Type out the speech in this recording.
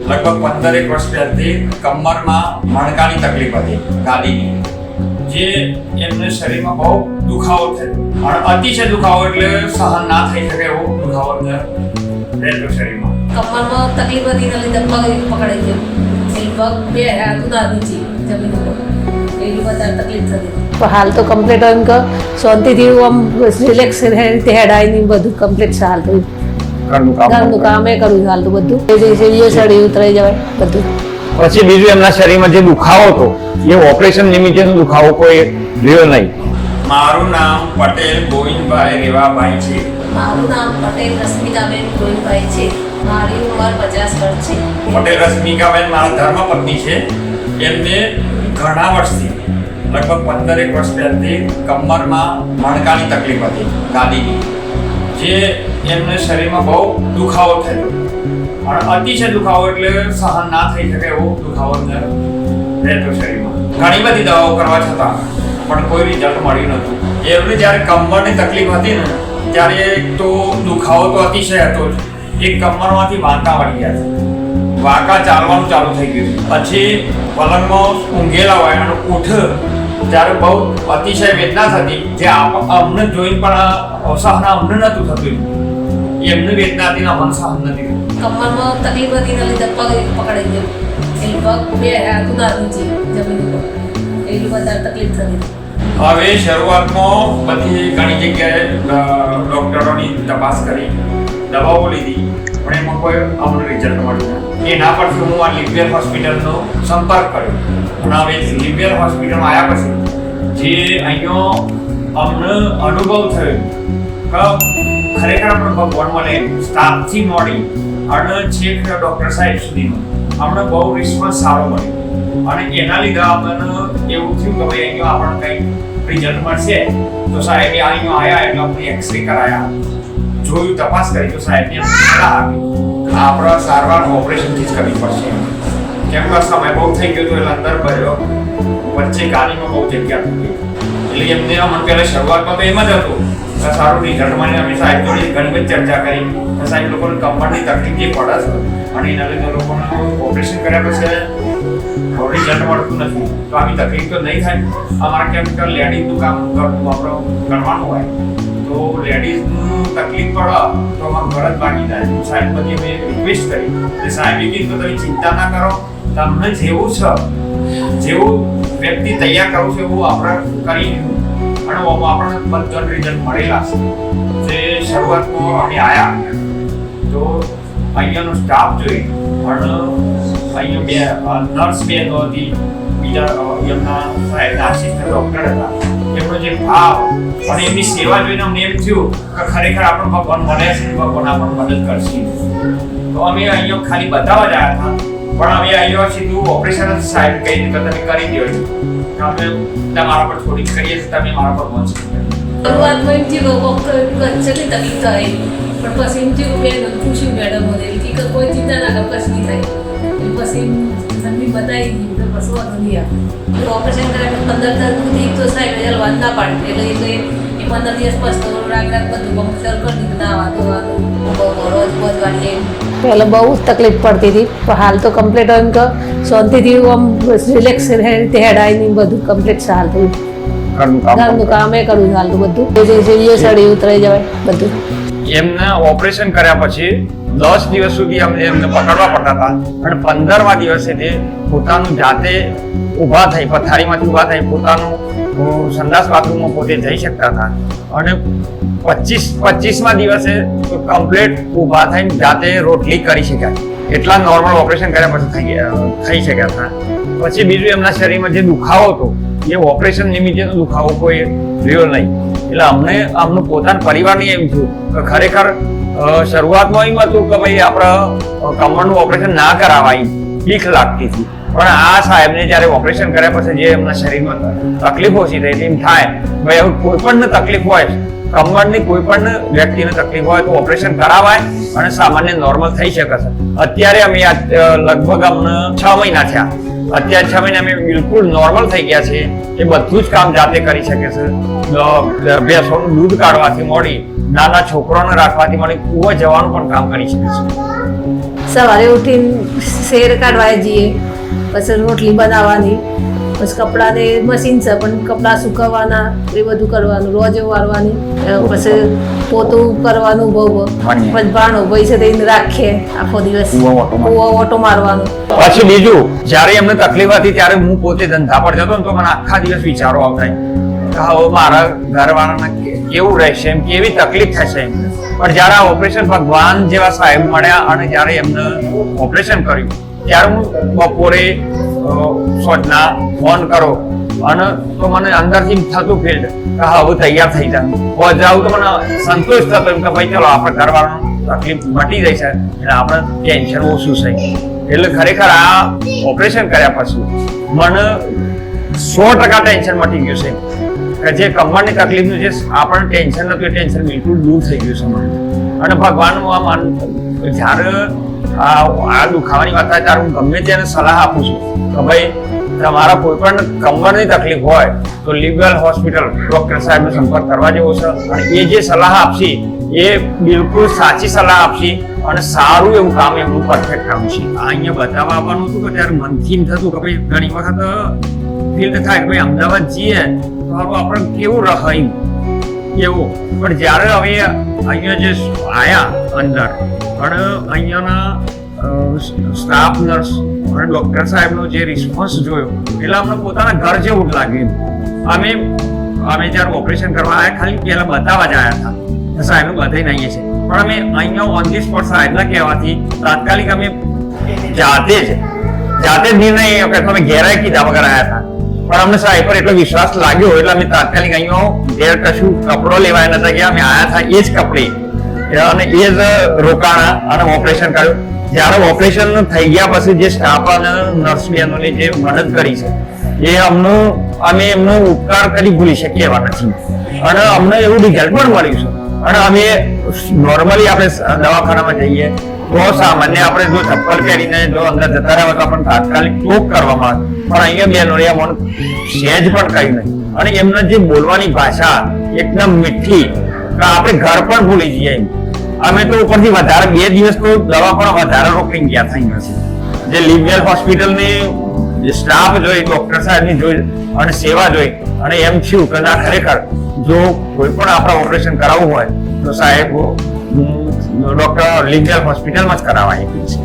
લગભગ 15 વર્ષ પહેલાથી કમરમાં મણકાની તકલીફ હતી, ગાદીની, જે એમને શરીરમાં બહુ દુખાવો થયો અને અતિશય દુખાવો એટલે સહન ના થઈ શકે એવો દુખાવો રહેતો શરીરમાં. કમરમાં તકલીફ હતી ને લીધે પગ પકડાઈ ગયો, એ પગ બે હાથ ના નીચે જમીન ઉપર એવી વધારે તકલીફ થતી. હાલ તો કમ્પ્લીટ એમ કે શાંતિથી આમ રિલેક્સ રીતે હેડાય ને બધું કમ્પ્લીટ હાલ થયું. ઘરનું કામ એ કરું હાલ તો બધું એ સડી ઉતરાઈ જવાય બધું. પછી બીજું એમના શરીરમાં જે દુખાવો હતો એ ઓપરેશન નિમિત્તેનો દુખાવો કોઈ રહ્યો નહીં. મારું નામ પટેલ ગોવિંદભાઈ રેવાભાઈ છે. મારું નામ પટેલ રશ્મિકાબેન ગોવિંદભાઈ છે. મારી ઉંમર 50 વર્ષ છે. પટેલ રશ્મિકાબેન મારા ધર્મપત્ની છે. એમને ઘણા વર્ષથી લગભગ 15 વર્ષ પહેલાથી કમરમાં મણકાની તકલીફ હતી, ગાદીની, જે એમને શરીરમાં બહુ દુખાવો થયો અને અતિશય દુખાવો એટલે સહન ના થઈ શકે એવો દુખાવો રહેતો શરીરમાં. ઘણી બધી દવાઓ કરવા છતાં પણ કોઈ રિઝલ્ટ મળ્યું નહોતું. એમને જ્યારે કમરની તકલીફ હતી ને ત્યારે એક તો દુખાવો તો અતિશય હતો જ, એક કમરમાંથી વાંકા વળી ગયા છે, વાંકા ચાલવાનું ચાલુ થઈ ગયું. પછી પલંગમાં ઊંઘેલા હોય અને ઉઠ ત્યારે બહુ અતિશય વેદના થતી, જે અમને જોઈને પણ સહન અમને નહોતું થતું. એમને વેદના હતી ને અમને સહન નથી થતું. કમરમાં તકલીફ હતી ને લીધે પગ પકડાઈ ગયો, એ પગ બે હાથ ના નીચે જમીન ઉપર એવી વધારે તકલીફ થતી. હવે શરૂઆતમાં બધી ઘણી જગ્યાએ ડૉક્ટરોની તપાસ કરી, દવાઓ લીધી, પણ એમાં કોઈ અમને રિઝલ્ટ મળ્યું નહીં. એના પરથી હું આ લિબિયર હોસ્પિટલનો સંપર્ક કર્યો અને હવે લિબિયર હોસ્પિટલમાં આવ્યા પછી જે અહીંયા અમને અનુભવ થયો કે ખરેખર આપણે ભગવાન મળે, સ્ટાફથી મળી અને છેક ડૉક્ટર સાહેબ સુધીનો અમને બહુ રિસ્પોન્સ સારો મળ્યો અને એના લીધે અમને એવું થયું કે ભાઈ અહીંયા આપણને કંઈક રિઝલ્ટ મળશે. તો સાહેબે અહીંયા આવ્યા એટલે અમને એક્સરે કરાયા, જોયું, તપાસ કરી, તો સાહેબને સલાહ આપી આપણે સારવાર ઓપરેશનથી જ કરવી પડશે, કેમ કે સમય બહુ થઈ ગયો હતો એટલે અંદર ભર્યો, વચ્ચે ગાડીમાં બહુ જગ્યા થઈ ગઈ. એટલે એમને અમને પહેલાં શરૂઆતમાં તો એમ જ હતું કે સારું રિઝલ્ટ મળે. અમે સાહેબ જોડે ઘણી બધી ચર્ચા કરી, સાહેબ લોકોને કમરની તકલીફ જે પડે છે અને એના લીધે લોકોને ઓપરેશન કર્યા પછી રિઝલ્ટ મળતું નથી, તો આવી તકલીફ તો નહીં થાય. અમારે કેમ કે લેડીઝનું કામ કરવું આપણે કરવાનું હોય, તો લેડીઝનું તકલીફ પડે તો અમારું ઘર જ બાકી જાય. સાહેબ બધી અમે રિક્વેસ્ટ કરી કે સાહેબ એ કીધું તમે ચિંતા ના કરો, તમને જેવું છે, જેવું વ્યક્તિ તૈયાર કરવું છે એવું આપણે કરી અને આપણને બધા રિઝલ્ટ મળેલા છે. જે શરૂઆતમાં અમે આવ્યા તો અહીંયાનો સ્ટાફ જોઈ અને અહીંયા બે નર્સ બહેનો હતી, બીજા એમના સાહેબના આસિસ્ટન્ટ ડૉક્ટર હતા, એમનો જે ભાવ અને એમની સેવા જોઈને અમને એમ થયું કે ખરેખર આપણો ભગવાન મળે છે, ભગવાન આપણને મદદ કરશે. તો અમે અહીંયા ખાલી બતાવવા જ આવ્યા હતા, પણ અમે અહીંયા સીધું ઓપરેશન જ સાહેબ કહી દીધું તમે કરી દો, અમે તમારા પર થોડીક કરીએ છીએ, તમે મારા પર પહોંચી. શરૂઆતમાં એમ થયું કેટલી તકલીફ થાય, પણ પછી એમ થયું મેં પૂછ્યું મેડમ મને કે કોઈ ચિંતા ના કર, કશું નહીં થાય. પછી જલ્દી બતાવી દીધું તો પછી વાંધો નહીં આવે. ઓપરેશન કર્યા 15 દિવસ તો સાહેબ રિઝલ્ટ વાત ના પાડે એટલે એ 15 દિવસ પછી તો રાગ બધું શરૂ કરી દીધું. ના વાંધો રોજ વાળીએ પહેલાં બહુ જ તકલીફ પડતી હતી, પણ હાલ તો કમ્પ્લીટ એમ કે શાંતિથી આમ રિલેક્સ રીતે હેડાય ને બધું કમ્પ્લીટ હાલ થયું. ઘરનું કામ એ કરું હાલ તો બધું એ સડી ઉતરાઈ જવાય બધું. એમને ઓપરેશન કર્યા પછી 10 દિવસ સુધી એમને પકડવા પડતા હતા અને 15મા દિવસે તે પોતાનું જાતે ઊભા થઈ, પથારીમાંથી ઊભા થઈ પોતાનું સંડાસ બાથરૂમમાં પોતે જઈ શકતા હતા અને 25મા દિવસે કમ્પ્લીટ ઊભા થઈને જાતે રોટલી કરી શક્યા. એટલા નોર્મલ ઓપરેશન કર્યા પછી થઈ શક્યા હતા. પછી બીજું એમના શરીરમાં જે દુખાવો હતો એ ઓપરેશન નિમિત્તેનો દુખાવો કોઈ રહ્યો નહીં. એટલે અમને પોતાના પરિવારને એમ થયું કે ખરેખર શરૂઆતમાં એમ હતું કે ભાઈ આપણે કમરનું ઓપરેશન ના કરાવાય, બીક લાગતી હતી, પણ આ સાહેબને જ્યારે ઓપરેશન કર્યા પછી જે એમના શરીરમાં તકલીફો ઓછી થઈ એમ થાય ભાઈ હવે કોઈ પણ તકલીફ હોય, કમરની કોઈ પણ વ્યક્તિને તકલીફ હોય તો ઓપરેશન કરાવાય અને સામાન્ય નોર્મલ થઈ શકે છે. અત્યારે અમે લગભગ અમને 6 મહિના થયા. અત્યારે 6 મહિના અમે બિલકુલ નોર્મલ થઈ ગયા છે. એ બધું જ કામ જાતે કરી શકે છે. ભેંસોનું દૂધ કાઢવાથી મળી, નાના છોકરાઓને રાખવાથી મળી, કૂવા જવાનું પણ કામ કરી શકે છે. સવારે ઉઠીને શેર કાઢવા જઈએ, પછી રોટલી બનાવવાની, પછી કપડાને મશીન છે પણ કપડાં સુકવવાના એ બધું કરવાનું, રોજ વારવાની, પછી પોતું કરવાનું બહુ, પછી ભાણો ભાઈ છે તેને રાખીએ આખો દિવસ, કૂવો ઓટો મારવાનો. પછી બીજું, જ્યારે એમને તકલીફ હતી ત્યારે હું પોતે ધંધા પર જતો ને તો મને આખા દિવસ વિચારો આવતા કે હવે મારા ઘરવાળાના કેવું રહેશે, એમ કેવી તકલીફ થશે એમ. પણ જ્યારે આ ઓપરેશન ભગવાન જેવા સાહેબ મળ્યા અને જ્યારે એમને ઓપરેશન કર્યું ત્યારે હું બપોરે સોજના ફોન કરો અને તો મને અંદરથી થતું ફીલ કે હવે તૈયાર થઈ જાય જાઉં તો મને સંતોષ થતો એમ કે ભાઈ ચલો આપણે ઘરવાળાનું તકલીફ મટી જાય છે એટલે આપણે ટેન્શન ઓછું છે. એટલે ખરેખર આ ઓપરેશન કર્યા પછી મને 100% ટેન્શન મટી ગયું છે કે જે કમરની તકલીફનું જે આપણને ટેન્શન નતું એ ટેન્શન બિલકુલ દૂર થઈ ગયું છે મને. અને ભગવાનનું આ માન જ્યારે આ દુખાવાની વાત થાય ત્યારે હું ગમે તેને સલાહ આપું છું કે ભાઈ તમારા કોઈ પણ કમરની તકલીફ હોય તો લીવવેલ હોસ્પિટલ ડોક્ટર સાહેબનો સંપર્ક કરવા જેવો છે અને એ જે સલાહ આપશે એ બિલકુલ સાચી સલાહ આપશે અને સારું એવું કામ એમનું પરફેક્ટ કામ છે. અહીંયા બતાવવા આવવાનું હતું કે ત્યારે મનથી એમ થતું કે ભાઈ ઘણી વખત ફીલ થાય કે ભાઈ અમદાવાદ જઈએ તો આપણે કેવું રહે એવું. પણ જ્યારે હવે અહીંયા જે આયા અંદર અને અહીંયાના સ્ટાફ નર્સ અને ડોક્ટર સાહેબનો જે રિસ્પોન્સ જોયો એટલે અમને પોતાના ઘર જેવું જ લાગ્યું. અમે જ્યારે ઓપરેશન કરવા આવ્યા ખાલી પહેલા બતાવવા જ આવ્યા હતા, સાહેબને બતાવીને આવીએ છીએ, પણ અમે અહીંયા ઓન ધી સ્પોટ સાહેબના કહેવાથી તાત્કાલિક અમે જાતે જ નિર્ણય કે અમે ઘેરાય કીધા વગર આવ્યા હતા. પણ અમને સાહેબ પર એટલો વિશ્વાસ લાગ્યો એટલે અમે તાત્કાલિક અહીંયા ઘેર કશું કપડો લેવાય નતા ગયા, અમે આવ્યા હતા એ જ કપડે અને એ જ રોકાણા અને ઓપરેશન કર્યું. જ્યારે ઓપરેશન થઈ ગયા પછી જે સ્ટાફ અને નર્સ બહેનોને જે મદદ કરી છે એ અમે એમનો ઉપકાર કરી ભૂલી શકીએ એવા નથી અને અમને એવું રિઝલ્ટ પણ મળ્યું છે. અને અમે નોર્મલી આપણે દવાખાનામાં જઈએ તો સામાન્ય આપણે જો ચપ્પલ પહેરીને જો અંદર જતા રહ્યા તો આપણને તાત્કાલિક ટોક કરવામાં આવે, પણ અહીંયા બહેનોએ અમને સહેજ પણ કહ્યું નહીં અને એમને જે બોલવાની ભાષા એકદમ મીઠી કે આપણે ઘર પણ ભૂલી જઈએ. અમે તો ઉપરથી વધારે 2 દિવસ તો દવા પણ વધારે રોકાઈ ગયા થઈ નથી. જે લીવવેલ હોસ્પિટલની સ્ટાફ જોઈ, ડોક્ટર સાહેબની જોઈ અને સેવા જોઈ અને એમ થયું કે ના ખરેખર જો કોઈ પણ આપણે ઓપરેશન કરાવવું હોય તો સાહેબ ડોક્ટર લીવવેલ હોસ્પિટલમાં જ કરાવાય છે.